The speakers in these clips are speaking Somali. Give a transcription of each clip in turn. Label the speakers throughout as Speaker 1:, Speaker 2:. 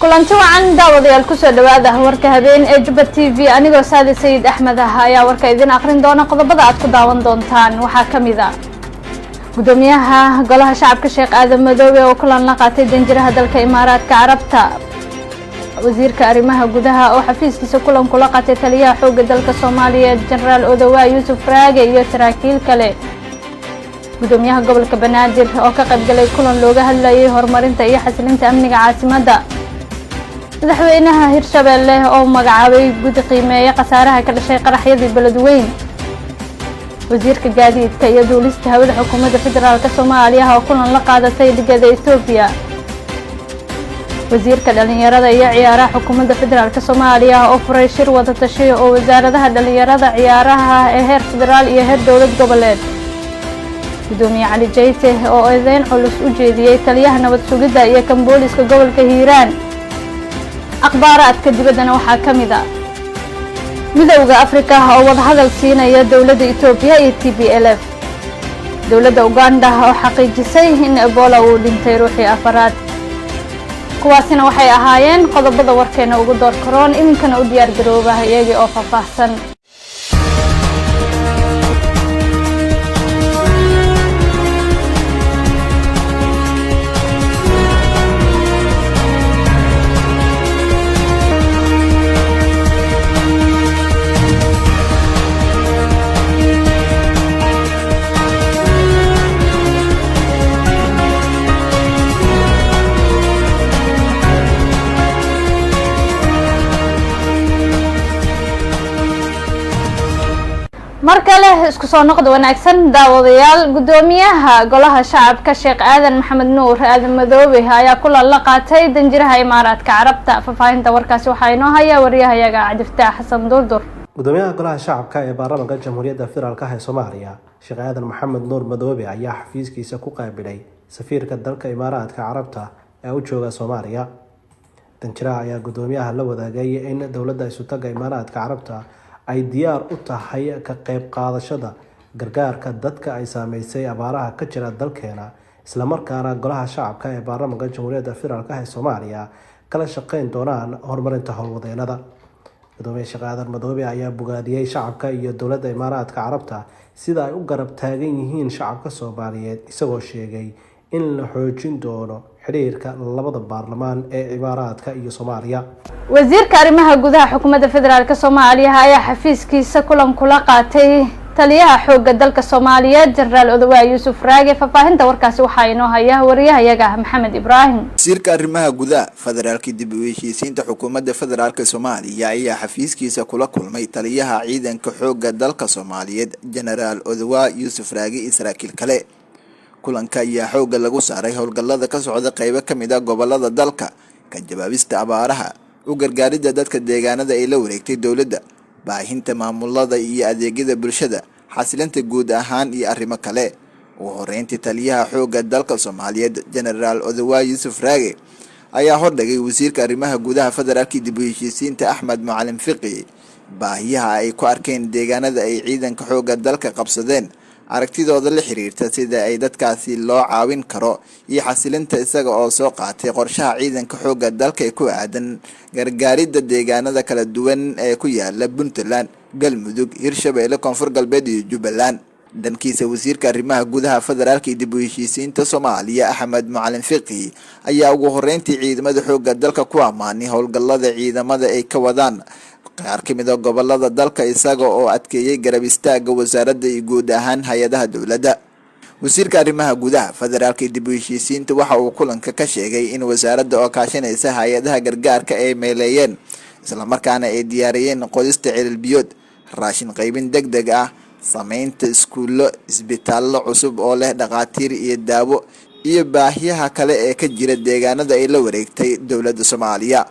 Speaker 1: kulanti wacan daawadayaal ku soo dhawaada warka habeen ee Juba TV anigoo Saadi Sayid Axmed ayaa warka idin akhrin doona qodobada aad ku daawan doontaan waxa kamid ah gudoomiyaha golaha shacabka Sheekh Aadan Madoobe oo kulan la qaatay danjiraha dalka Imaaraadka Carabta wasiirka arrimaha gudaha oo xafiiskiisa kulan kula qaatay taliyaha xoogga dalka Soomaaliya General Odawa Yusuf Raage iyo saraakiil kale gudoomiyaha gobolka Banaadir oo ka qayb galay kulan looga hadlayay horumarinta iyo xasilinta amniga caasimadda madaxweynaha Hirshabelle oo magacaabay guddi qiimeeya qasaaraha ka dhashay qaraxyadii Beledweyne wasiirka gaadiidka iyo duulista hawada xukuumadda federaalka Soomaaliya oo kulan la qaadatay digada Ethiopia wasiirka dhalinyarada iyo ciyaaraha xukuumadda federaalka Soomaaliya oo furay shir wada tashi oo wasaaradaha dhalinyarada ciyaaraha ee heer federaal iyo heer dawlad goboleed gudoomiye Cali Jeyte oo eedeyn culus u jeediyay taliyaha nabad sugidda iyo kan booliska gobolka Hiiraan akhbaaraadka dibaddana waxaa kamid ah midowga Afrika oo wada hadal siinaya dawladda Ethiopia iyo TPLF dawladda Uganda oo xaqiijisay in Ebola uu dhintay ruuxii afaraad kuwaasina waxay ahaayeen qodobada warkeena ugu door karoon iminkana u diyaar garoobaha iyagii oo faahfaahsan markale isku soo noqdo wanaagsan daawadayaal gudoomiyaha golaha shacabka Sheekh Aadan Maxamed Nuur Aadan Madoobe ayaa kulan la qaatay danjiraha Imaaraadka Carabta faafahinta warkaasi waxa inoo haya wariyahayaga Cabdifataax Xasan Durdur
Speaker 2: gudoomiyaha golaha shacabka ee baarlamaanka Jamhuuriyadda Federaalka ee Soomaaliya Sheekh Aadan Maxamed Nuur Madoobe ayaa xafiiskiisa ku qaabilay safiirka dalka Imaaraadka Carabta ee u jooga Soomaaliya danjiraha ayaa gudoomiyaha la wadaagay in dawladda isutaga Imaaraadka Carabta ay diyaar u tahay ka qayb qaadashada gargaarka dadka ay saameysay abaaraha ka jira dalkeena isla markaana golaha shacabka ee baarlamaanka Jamhuuriyadda Federaalka ee Soomaaliya kala shaqeyn doonaan horumarinta howlwadeennada gudoomiyaha Sheekh Aadan Madoobe ayaa bogaadiyay shacabka iyo dawladda Imaaraadka Carabta sida ay u garab taagan yihiin shacabka Soomaaliyeed isagoo sheegay in la xoojin doono xiriirka labada baarlamaan ee Imaaraadka iyo Soomaaliya
Speaker 1: wasiirka arrimaha gudaha xukuumadda federaalka Soomaaliya ayaa xafiiskiisa kulan kula qaatay taliyaha xoogga dalka Soomaaliya General Odawa Yusuf Raage faafahinta warkaasi waxa inoo haya wariyahayaga Maxamed Ibrahim
Speaker 3: wasiirka arrimaha gudaha federaalka dib u heshiisiinta xukuumadda federaalka Soomaaliya ayaa xafiiskiisa kula kulmay taliyaha ciidanka xoogga dalka Soomaaliyeed General Odawa Yusuf Raage iyo saraakiil kale kulanka ayaa xoogga lagu saaray howlgallada ka socda qaybo kamid ah gobolada dalka ka jawaabista abaaraha u gargaaridda dadka deegaanada ay la wareegtay dawladda baahinta maamulada iyo adeegyada bulshada xasilinta guud ahaan iyo arrimo kale oo horeyntii taliyaha xoogga dalka Soomaaliyeed General Odawa Yusuf Raage ayaa hordhigay wasiirka arrimaha gudaha federaalka dib u heshiisiinta Axmed Macalin Fiqi baahiyaha ay ku arkeen deegaanada ay ciidanka xoogga dalka qabsadeen aragtidooda la xiriirta sida ay dadkaasi loo caawin karo iyo xasilinta isaga oo soo qaatay qorshaha ciidanka xoogga dalka ee ku aadan gargaaridda deegaanada kala duwan ee ku yaala Puntland, Galmudug, Hirshabelle, Koonfur Galbeed iyo Jubbaland dankiisa wasiirka arrimaha gudaha federaalka dib u heshiisiinta Soomaaliya Axmed Macalin Fiqi ayaa ugu horeyntii ciidamada xoogga dalka ku amaanay howlgallada ciidamada ay ka wadaan qaar kamid ah gobolada dalka isaga oo adkeeyay garab istaaga wasaaradda iyo guud ahaan hay'adaha dawladda wasiirka arrimaha gudaha federaalka dib u heshiisiinta waxa uu kulanka ka sheegay in wasaaradda oo kaashanaysa hay'adaha gargaarka ay meeleeyeen isla markaana ay diyaariyeen qodista cilal biyood raashin qaybin degdeg ah sameynta iskuulo isbitaallo cusub oo leh dhaqaatiir iyo daawo iyo baahiyaha kale ee ka jira deegaanada ay la wareegtay dawladda Soomaaliya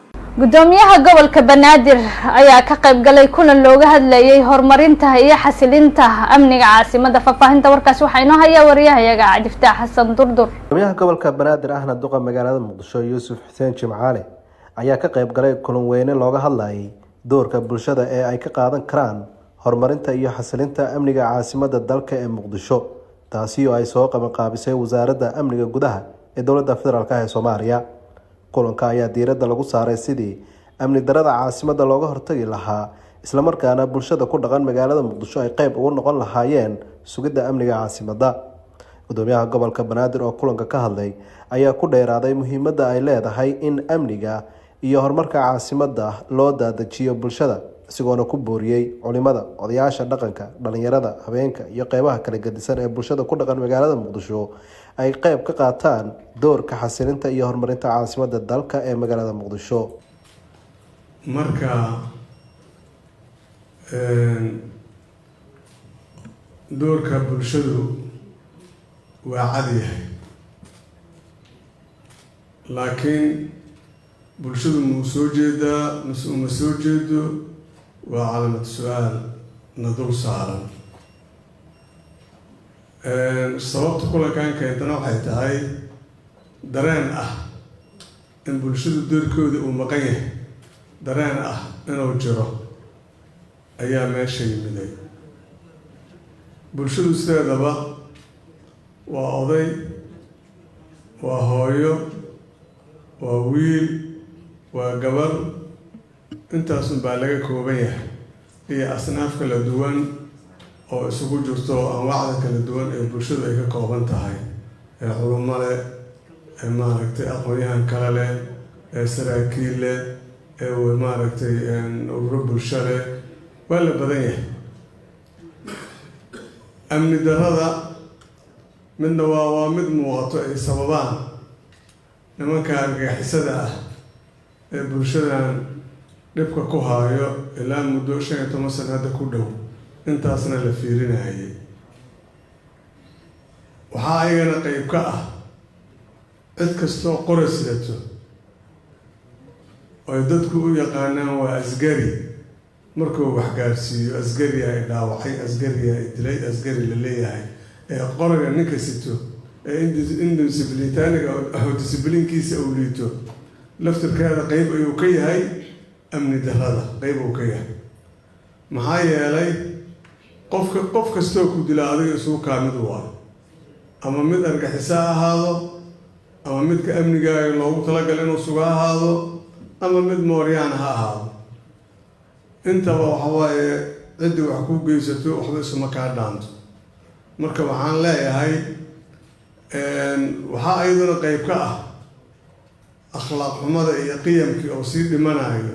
Speaker 1: gudoomiyaha gobolka Banaadir ayaa ka qayb galay kulan looga hadlayay horumarinta iyo xasilinta amniga caasimadda faafahinta warkaasi waxa inoo haya wariyahayaga Cabdifataax Xasan Durdur
Speaker 2: gudoomiyaha gobolka Banaadir ahna duqa magaalada Muqdisho Yuusuf Xuseen Jimcaale ayaa ka qayb galay kulan weyne looga hadlayay doorka bulshada ee ay ka qaadan karaan horumarinta iyo xasilinta amniga caasimadda dalka ee Muqdisho taasi oo ay soo qaban qaabisay wasaaradda amniga gudaha ee dawladda federaalka ee Soomaaliya kulanka ayaa diiradda lagu saaray sidii amni darada caasimadda looga hortagi lahaa isla markaana bulshada ku dhaqan magaalada Muqdisho ay qayb uga noqon lahaayeen sugidda amniga caasimadda. Gudoomiyaha gobolka Banaadir oo kulanka ka hadlay ayaa ku dheeraaday muhiimadda ay leedahay in amniga iyo horumarka caasimadda loo daadajiyo bulshada, isagoona ku booriyay culimada, odayaasha dhaqanka, dhalinyarada, haweenka iyo qaybaha kala gedisan ee bulshada ku dhaqan magaalada Muqdisho ay qayb ka qaataan doorka xasilinta iyo horumarinta caasimadda dalka ee magaalada Muqdisho.
Speaker 4: Marka doorka bulshadu waa cad yahay, laakiin bulshadu ma soo jeedaa mise uma soo jeedo waa calaamad su-aal na dul saaran. Sababta kulankan keentana waxay tahay dareen ah in bulshadu doorkooda uu maqan yahay, dareen ah inuu jiro ayaa meesha yimiday. Bulshadu sideedaba waa oday, waa hooyo, waa wiil, waa gabar, intaasun baa laga kooban yahay, iyo asnaaf kala duwan oo isugu jirto anwaacda kala duwan ee bulshadu ay ka kooban tahay, ee culummo leh, ee maaragtay aqoon-yahan kale leh, ee saraakiil leh, ee maaragtay ururo bulsho leh, waa la badan yahay. Amni darada midna waa mid muuqato ay sababaan nimanka argagixisada ah ee bulshadan dhibka ku haayo ilaa muddo 15 sano hadda ku dhow, intaasna la fiirinayay. Waxaa ayagana qayb ka ah cid kastoo qoray sidato oo dadku u yaqaanaan waa asgari, markuu wax gaarsiiyo asgari ay dhaawacay, asgari ay dilay, asgari la leeyahay ee qoraga ninka sito ee indiscipliinkiisa uu liito laftirkeeda qayb ayuu ka yahay amni darada, qayb uu ka yahay. maxaa yeelay qof kastoo ku dila adiga isugu kaamid waa, ama mid argaxiso ahaado, ama midka amnigaaga loogu talagalay inuu suga ahaado, ama mid mooryaan ha ahaado. intaba waxa waaye ciddii wax ku geysato waxba isuma kaa dhaanto. marka waxaan leeyahay waxaa ayaduna qayb ka ah akhlaaq xumada iyo qiyamkii oo sii dhimanayo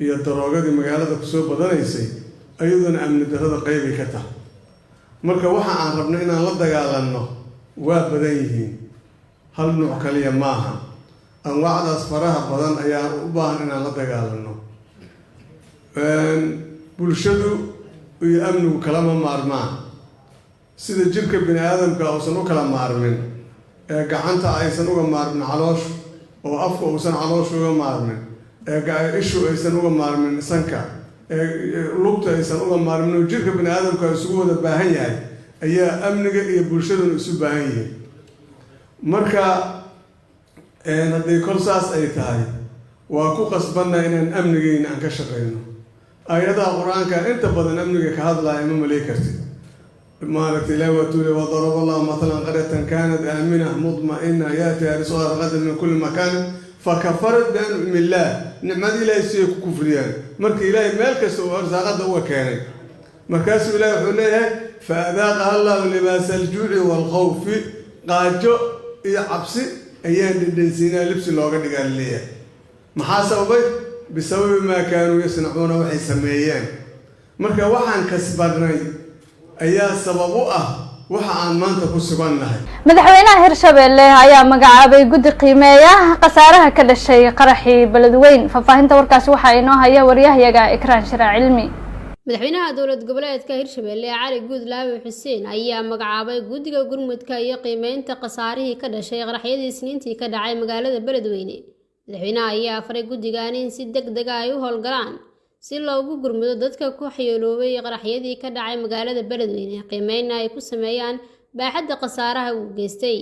Speaker 4: iyo daroogadii magaalada kusoo badanaysay ayaduna amni darada qaybay ka tahay. marka waxa aan rabno inaan la dagaalanno waa badan yihiin, hal nuuc kaliya maaha. anwaacdaas faraha badan ayaa u baahan inaan la dagaalanno. bulshadu iyo amnigu kalama maarmaan. sida jirka bini aadamka uusan u kala maarmin, ee gacanta aysan uga maarmin calooshu, oo afka uusan calooshu uga maarmin, ee ishu aysan uga maarmin sanka, ee lugta aysan uga maarmin, oo jirka bini aadamka isugu wada baahan yahay ayaa amniga iyo bulshaduna isu baahan yihiin. marka haddii kol saas ay tahay waa ku qasbanna inaan amnigeyna aan ka shaqeyno. aayadaha qur-aanka inta badan amniga ka hadlaya ma malay kartid. maaragtay ilaahi waa tuulay wadaraba allahu matalan qaryatan kaanat aamina mudma'ina yaatiha rizquha ragadan min kulli makaan fakafarat bian'ami illah. nicmada ilaahay siday ku kufriyaan marka ilaahay meel kasta uu arsaaqada uga keenay. markaasuu ilaahi wuxuu leeyahay faadaaqaha allahu libaasa aljuuci waalkhawfi, qaajo iyo cabsi ayaan dhedhensiinaa libsi looga dhigaa laleeyahay. maxaa sababay? bisababi maa kaanuu yasnacuuna, waxay sameeyeen. marka waxaan kasbanay ayaa sabab u ah waxa aan maanta ku sugannahay.
Speaker 1: madaxweynaha Hirshabelle ayaa magacaabay guddi qiimeeya khasaaraha ka dhashay qaraxii Beledweyne. faahfaahinta warkaasi waxa inoo haya waryahayaga Ikraan Shiraac Cilmi.
Speaker 5: madaxweynaha dowlad goboleedka Hirshabelle Cali Guudlaawe Xuseen ayaa magacaabay guddiga gurmudka iyo qiimeynta khasaarihii ka dhashay qaraxyadii Isniintii ka dhacay magaalada Beledweyne. madaxweynaha ayaa faray guddigan in si degdeg ah ay u howlgalaan si loogu gurmudo dadka ku xayeeloobay qaraxyadii ka dhacay magaalada Beledweyne, qiimeynna ay ku sameeyaan baaxadda khasaaraha uu geystay.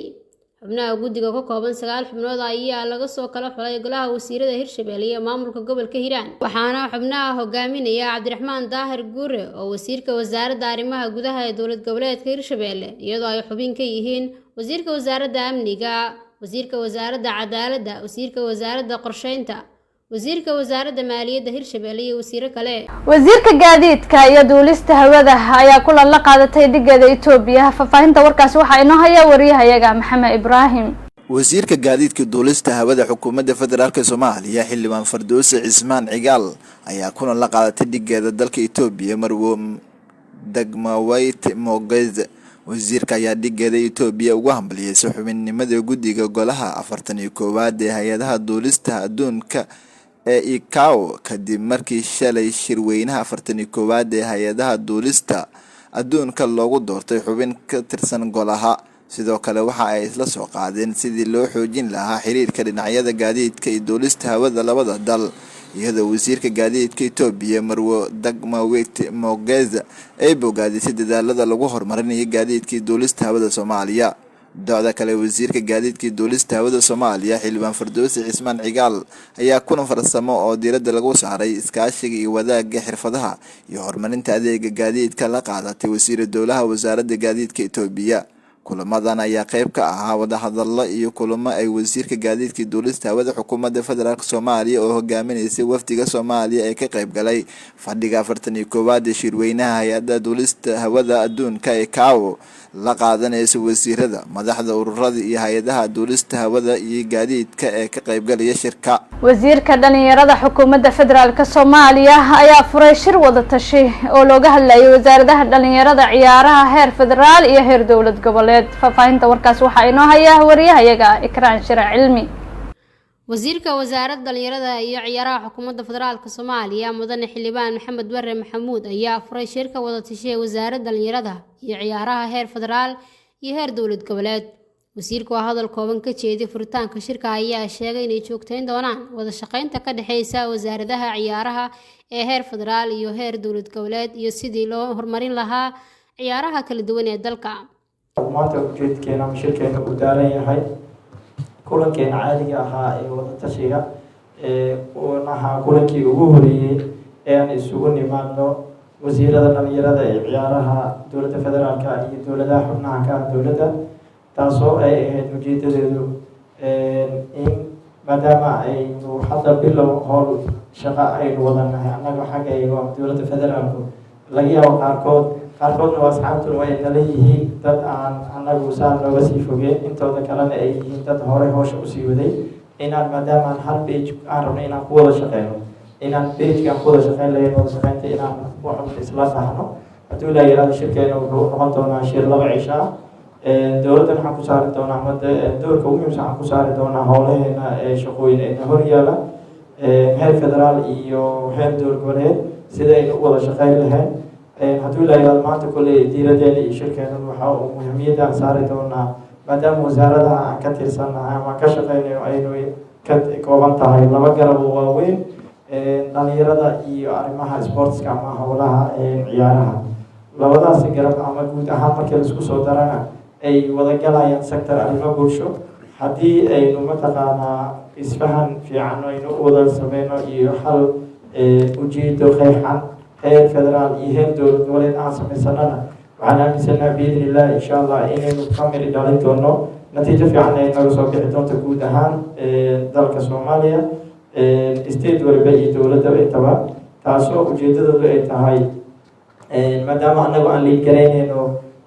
Speaker 5: xubnaha guddiga ka kooban 9 xubnood ayaa laga soo kala xulay golaha wasiirada Hirshabelle iyo maamulka gobolka Hiiraan, waxaana xubnaha hogaaminaya Cabdiraxmaan Daahir Guure oo wasiirka wasaaradda arrimaha gudaha ee dowlad goboleedka Hirshabelle, iyadoo ay xubin ka yihiin wasiirka wasaaradda amniga wasiirka wasaaradda cadaaladda, wasiirka wasaaradda qorsheynta, wasiirka wasaaradda maaliyadda Hirshabelle iyo wasiiro kale.
Speaker 1: wasiirka gaadiidka iyo duulista hawada ayaa kulan la qaadatay dhigeeda Itoobiya. Faafahinta warkaasi waxaa inoo haya wariyahayaga Maxamed Ibrahim.
Speaker 3: wasiirka gaadiidka duulista hawada xukuumadda federaalka Soomaaliya xildhibaan Firdawsi Cismaan Cigaal ayaa kulan la qaadatay dhigeeda dalka Itoobiya Marwo Dagmawayt Mogez. wasiirka ayaa dhigeeda Itoobiya ugu hambaliyay xubinimada guddiga golaha 41 ee hay'adaha duulista adduunka ee ICAO kadib markii shalay shirweynaha 41 ee hay'adaha duulista adduunka loogu doortay xubin ka tirsan golaha. sidoo kale waxa ay isla soo qaadeen sidii loo xoojin lahaa xiriirka dhinacyada gaadiidka iyo duulista hawada labada dal, iyadoo wasiirka gaadiidka Itoobiya Marwo Dagmawayt Mogez ay bogaadisay dadaalada lagu horumarinayo gaadiidka iyo duulista hawada Soomaaliya. dooda kale wasiirka gaadiidka iyo duulista hawada Soomaaliya xildhibaan Firdawsi Cismaan Cigaal ayaa kulan farsamo oo diiradda lagu saaray iskaashiga iyo wadaagga xirfadaha iyo horumarinta adeega gaadiidka la qaadatay wasiirka dowlaha wasaaradda gaadiidka Itoobiya. kulamadan ayaa qayb ka ahaa wada hadallo iyo kulamo ay wasiirka gaadiidka duulista hawada xukuumadda federaalka Soomaaliya oo hogaaminayay wafdiga Soomaaliya ee ka qayb galay fadhiga 41 ee shirweynaha hay'adda duulista hawada adduunka ee ICAO la qaadanaysa wasiirada, madaxda ururada iyo hay'adaha duulista hawada iyo gaadiidka ee ka qayb galaya shirka.
Speaker 1: wasiirka dhalinyarada xukuumadda federaalka Soomaaliya ayaa furay shir wada tashi oo looga hadlayay wasaaradaha dhalinyarada, ciyaaraha heer federaal iyo heer dowlad goboleed. faafahinta warkaas waxaa inoo haya wariyahayaga Ikraan Shira Cilmi.
Speaker 5: wasiirka wasaaradda dhalinyarada iyo ciyaaraha xukuumadda federaalka Soomaaliya mudane xildhibaan Maxamed Barre Maxamuud ayaa furay shirka wada tashi ee wasaaradda dhalinyarada iyo ciyaaraha heer federaal iyo heer dowlad goboleed. wasiirku oo hadal kooban ka jeediyay furitaanka shirka ayaa sheegay inay joogteyn doonaan wada shaqeynta ka dhaxeysa wasaaradaha ciyaaraha ee heer federaal iyo heer dowlad goboleed iyo sidii loo horumarin lahaa ciyaaraha kala duwan ee dalka.
Speaker 6: maanta ujeedkeena ama shirkeena uu daaran yahay kulankeena caadiga ahaa ee wada tashiga unaha kulankii ugu horeeyay ee aan isugu nimaadno wasiirada dhalinyarada ee ciyaaraha dowladda federaalka iyo dowladaha xubnaha ka ah dowladda, taasoo ay ahayd ujeedadeedu in maadaama aynu hadda bilow howl shaqo aynu wadanahay annaga xaggayga dowladda federaalku laga yaabo qaarkoodna waa asxaabtuna way nala yihiin dad aan annagu saa nooga sii fogeen, intooda kalena ay yihiin dad horey howsha usii waday. inaan maadaama aan hal page aan rabno inaan ku wada shaqeyno, inaan page-ka aan ku wada shaqeyn lahayn wada shaqeynta inaan waxun isla sahno. hadduu ilaa yaraado shirkeena wuxuu noqon doonaa shir 2 cisho ah. dowladdan waxaan ku saari doonaa ama doorka ugu muhiimsan waxaan ku saari doonaa howlaheena ee shaqooyin ee horyaala heer federaal iyo heer dowlad goboleed sida aynu u wada shaqeyn lahayn. hadduu ilaa yaraado maanta kolley diiradeena iyo shirkeena waxaa muhiimiyadda aan saari doonaa maadaama wasaaradaha aan ka tirsanahay ama ka shaqeynayo aynu ka kooban tahay 2 garab oo waaweyn, dhalinyarada iyo arrimaha sportska ama howlaha ciyaaraha. labadaasi garab ama guud ahaan markii la isku soo darana ay wada galayaan sector arrimo bulsho. haddii aynu mataqaanaa isfahan fiican aynu u wada sameyno iyo hal ujeedo qeexan heer federaal iyo heer dowlad goboleed aan sameysanana waxaan aaminsanaha biidni illah insha allah inaynu ka miri dhalin doono natiijo fiican ay naga soo bixi doonto guud ahaan dalka Soomaaliya, state waliba iyo dowladda intaba, taasoo ujeedadoodu ay tahay maadaama annagu aan liid garaynayno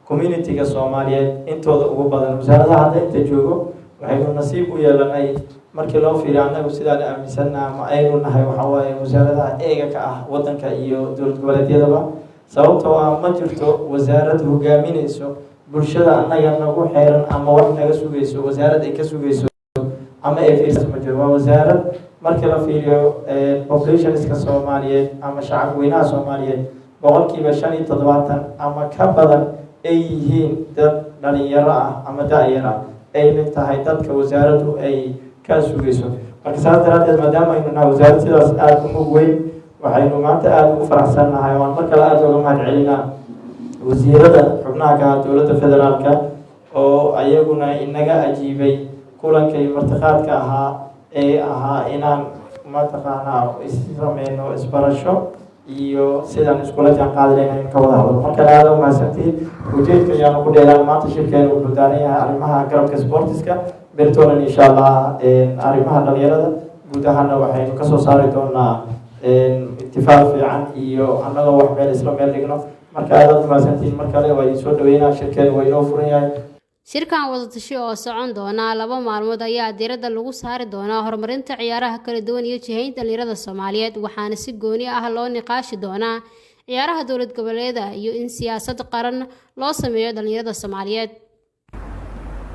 Speaker 6: community-ga Soomaaliyeed intooda ugu badan wasaaradaha hadda inta joogo waxaynu nasiib u yeelanay markii loo fiiriyo annagu sidaan aaminsanaha ma aynu nahay waxa waaye wasaaradaha eega ka ah waddanka iyo dowlad goboleedyadaba, sababtoo ah ma jirto wasaarad hogaaminayso bulshada annaga nagu xeeran ama wax naga sugayso wasaarad ay ka sugayso ama ay fiirsan ma jiro. waa wasaarad markii la fiiriyo populationska Soomaaliyeed ama shacab weynaha Soomaaliyeed 75% ama ka badan ay yihiin dad dhalinyaro ah ama daayar ah, ayna tahay dadka wasaaraddu ay ka sugayso. marka saas daraadeed maadaama aynu nahay wasaarad sidaas aada u mug weyn waxaynu maanta aada ugu faraxsannahay waan mar kale aada uga mahad celinaa wasiirada xubnaha ka dowladda federaalka oo ayaguna inaga ajiibay kulankay martiqaadka ahaa ee ahaa inaan mataqaanaa issameyno isbarasho iyo sidaan iskula jaan qaadi lahayn ka wada hadlo. marka aada u mahadsantihiin. ujeedka ayaanu ku dheeraan maanta shirkeena wuxuu daaran yahay arrimaha garabka sportiska bertolan insha allah arrimaha dhalinyarada guud ahaana waxaynu kasoo saari doonaa itifaaq fiican iyo annagoo wax meel isla meel dhigno marka aad mahadsantihiin mar kale waa idin soo dhaweynaa shirkeenu waa inoo furan yahay
Speaker 5: shirkan wadatashi oo socon doona 2 maalmood ayaa diiradda lagu saari doonaa horumarinta ciyaaraha kala duwan iyo jihaynta dhalinyarada Soomaaliyeed waxaana si gooni ah loo niqaashi doonaa ciyaaraha dowlad goboleedka iyo in siyaasad qaran loo sameeyo dhalinyarada Soomaaliyeed.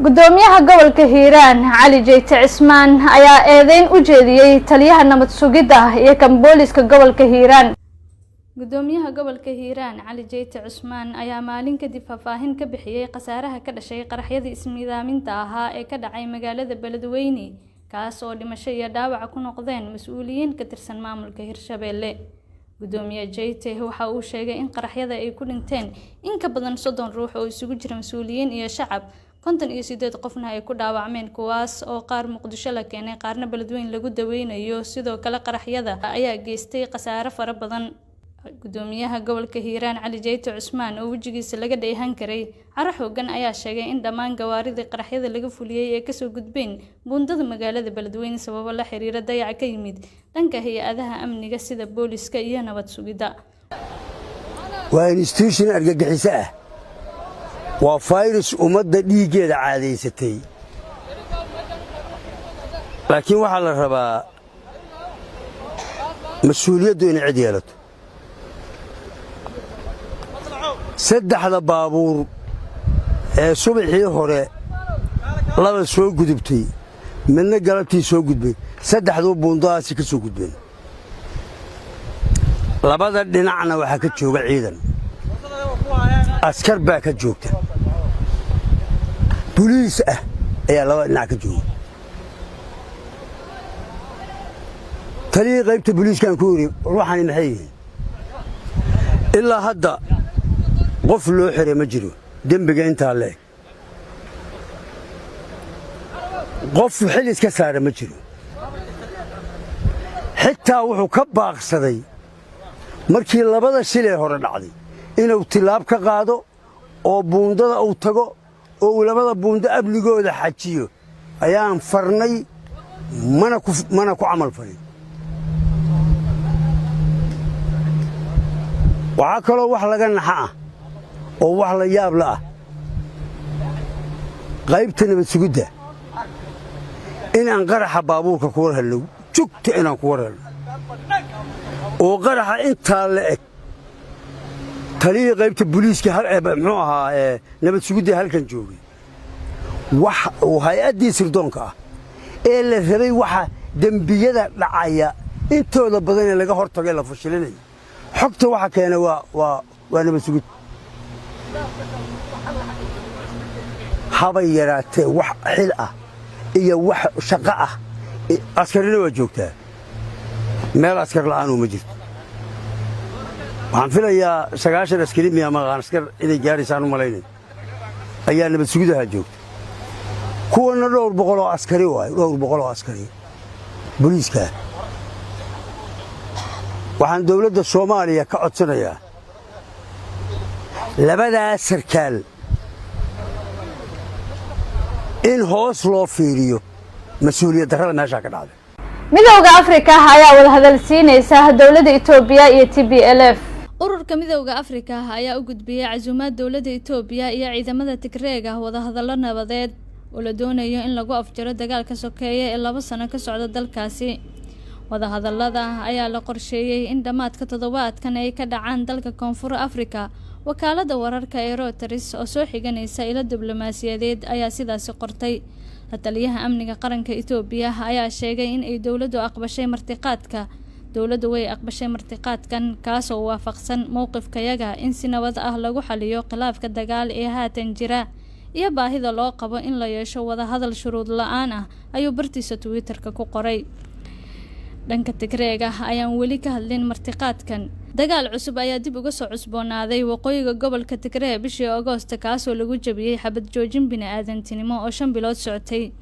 Speaker 1: gudoomiyaha gobolka Hiiraan Cali Jeyte Cismaan ayaa eedeyn u jeediyay taliyaha nabad sugidda iyo kan booliska gobolka Hiiraan. gudoomiyaha gobolka Hiiraan Cali Jeyte Cismaan ayaa maalin kadib faahfaahin ka bixiyay qasaaraha ka dhashay qaraxyadii ismiidaaminta ahaa ee ka dhacay magaalada Beledweyne kaas oo dhimasho iyo dhaawac ku noqdeen mas'uuliyiin ka tirsan maamulka Hirshabeelle. gudoomiye Jeyte waxa uu sheegay in qaraxyada ay ku dhinteen in ka badan 30 ruux oo isugu jira mas'uuliyiin iyo shacab 58 qofna ay ku dhaawacmeen kuwaas oo qaar Muqdisho la keenay qaarna Beledweyne lagu daweynayo sidoo kale qaraxyada ayaa geystay qasaare fara badan. gudoomiyaha gobolka Hiiraan Cali Jeyte Cismaan oo wajigiisa laga dheehan karay caro xooggan ayaa sheegay in dhammaan gawaaridii qaraxyada laga fuliyay ee kasoo gudbeen buundada magaalada Beledweyne sababo la xiriira dayac ka yimid dhanka hay'adaha amniga sida booliska iyo nabad sugidda.
Speaker 7: waa institution argagixisa ah waa virus ummadda dhiigeeda caadaysatay laakiin waxa la rabaa mas'uuliyaddu inay cid yeelato saddexda baabuur ee subaxii hore laba soo gudubtay midna galabtii soo gudbay saddexdu buundadaasi ka soo gudbeen labada dhinacna waxaa ka jooga ciidan askar baa ka joogta boliis ah ayaa labada dhinac ka jooga taliyii qaybta boliiskan ku yiri ruuxani maxay yihiin ilaa hadda qof loo xiray ma jiro dembiga intaa leeg qof xil iska saara ma jiro xitaa wuxuu ka baaqsaday markii labada shil ee hore dhacday inuu tilaab ka qaado oo buundada uu tago oo uu labada buundo amnigooda xajiyo ayaan farnay mana ku camal falin waxaa kaloo wax laga naxa ah oo wax la yaab la ah qaybta nabad sugidda inaan qaraxa baabuurka ku warhalno jugta inaan ku warhalno oo qaraxa intaa la eg taliyii qaybta booliiska muxuu ahaa nabad sugidda halkan joogay wax uu hay-addii sirdoonka ah ee la rabay waxa dembiyada dhacaya intooda badan ee laga hortagay la fashilinayo xogta waxa keenay waa nabad sugid habay yaraatee wax xil ah iyo wax shaqo ah askarina waa joogtaa meel askar la'aan uma jirto waxaan filayaa 90 askari miya maqaan askar inay gaaraysaan u malaynay ayaa nabad sugidaha joogta kuwana dhowr boqol oo askari waay dhowr boqol oo askari booliiska waxaan dawladda Soomaaliya ka codsanayaa labadaas sarkaal in hoos loo fiiriyo mas'uuliyad darrada meesha ka dhacday.
Speaker 1: midowga Afrika ayaa wada hadal siinaysa dawladda Itoobiya iyo TPLF. ururka midowga Afrika ayaa u gudbiyay casuumaad dawladda Itoobiya iyo ciidamada Tigreega wada hadallo nabadeed oo la doonayo in lagu afjaro dagaalka sokeeye ee 2 sano ka socda dalkaasi. wada hadallada ayaa la qorsheeyay in dhamaadka toddobaadkan ay ka dhacaan dalka Koonfur Afrika. wakaalada wararka ee Reuters oo soo xiganaysa ilo diblomaasiyadeed ayaa sidaas qortay. la-taliyaha amniga qaranka Itoobiya ayaa sheegay in ay dawladdu aqbashay martiqaadka. dawladdu way aqbashay martiqaadkan kaas oo waafaqsan mowqifkayaga in si nabad ah lagu xaliyo khilaafka dagaal ee haatan jira iyo baahida loo qabo in la yeesho wada hadal shuruud la'aan ah ayuu bartiisa Twitter-ka ku qoray. dhanka Tigreega ayaan weli ka hadlin martiqaadkan. dagaal cusub ayaa dib uga soo cusboonaaday waqooyiga gobolka Tigreeg bishii Agoosto kaas oo lagu jabiyay xabad joojin bini'aadantinimo oo 5 bilood socotay.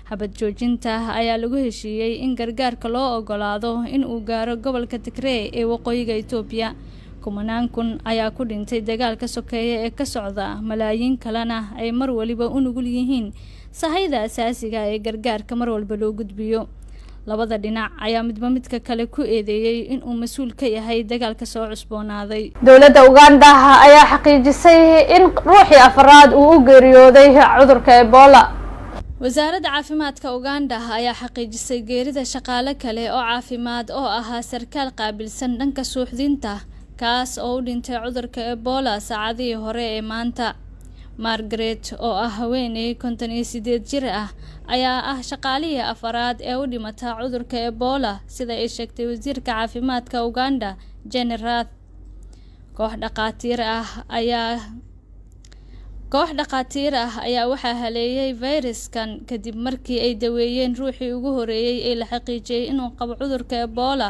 Speaker 1: xabad joojinta ayaa lagu heshiiyay in gargaarka loo ogolaado in uu gaaro gobolka Tigreeg ee waqooyiga Itoobiya. kumanaan kun ayaa ku dhintay dagaalka sokeeye ee ka socda malaayiin kalena ay mar waliba u nugul yihiin sahayda asaasiga ee gargaarka mar walba loo gudbiyo. labada dhinac ayaa midba midka kale ku eedeeyay in uu mas'uul ka yahay dagaalka soo cusboonaaday. dowladda Uganda ayaa xaqiijisay in ruuxii afraad uu u geeriyooday cudurka Ebola. wasaaradda caafimaadka Uganda ayaa xaqiijisay geerida shaqaale kale oo caafimaad oo ahaa sarkaal qaabilsan dhanka suuxdinta kaas oo u dhintay cudurka Ebola saacadii hore ee maanta. Margaret oo ah haweeney 58 jir ah ayaa ah shaqaalihii afraad ee u dhimatay cudurka Ebola sida ay sheegtay wasiirka caafimaadka Uganda General koox dhaqaatiir ah ayaa waxaa haleeyay fayraskan kadib markii ay daweeyeen ruuxii ugu horeeyay ee la xaqiijiyay inuu qabo cudurka Ebola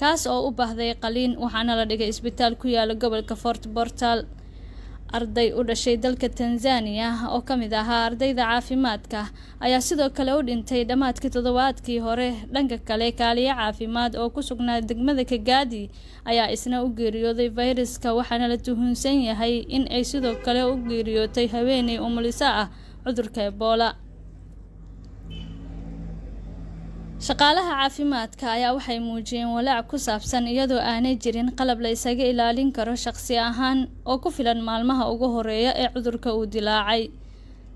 Speaker 1: kaas oo u baahday qaliin waxaana la dhigay isbitaal ku yaala gobolka Fort Portal. arday u dhashay dalka Tanzania oo kamid ahaa ardayda caafimaadka ayaa sidoo kale u dhintay dhamaadkii toddobaadkii hore. dhanka kale kaaliye caafimaad oo ku sugnaa degmada Kagadi ayaa isna u geeriyooday fayraska waxaana la tuhunsan yahay in ay sidoo kale u geeriyootay haweeney umulisa ah cudurka Ebola. shaqaalaha caafimaadka ayaa waxay muujiyeen walaac ku saabsan iyadoo aanay jirin qalab la isaga ilaalin karo shakhsi ahaan oo ku filan maalmaha ugu horeeya ee cudurka uu dilaacay.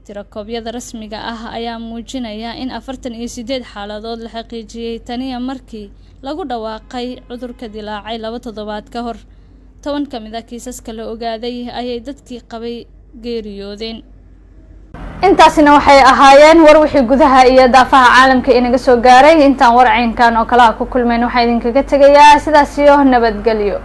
Speaker 1: tirakoobyada rasmiga ah ayaa muujinaya in 48 xaaladood la xaqiijiyay taniya markii lagu dhawaaqay cudurka dilaacay 2 toddobaad ka hor. 10 kamid ah kiisaska la ogaaday ayay dadkii qabay geeriyoodeen. intaasina waxay ahaayeen war wixii gudaha iyo daafaha caalamka inaga soo gaaray. intaan warcaynkan oo kala ku kulmeen waxaa idinkaga tagayaa sidaas iyo nabadgelyo.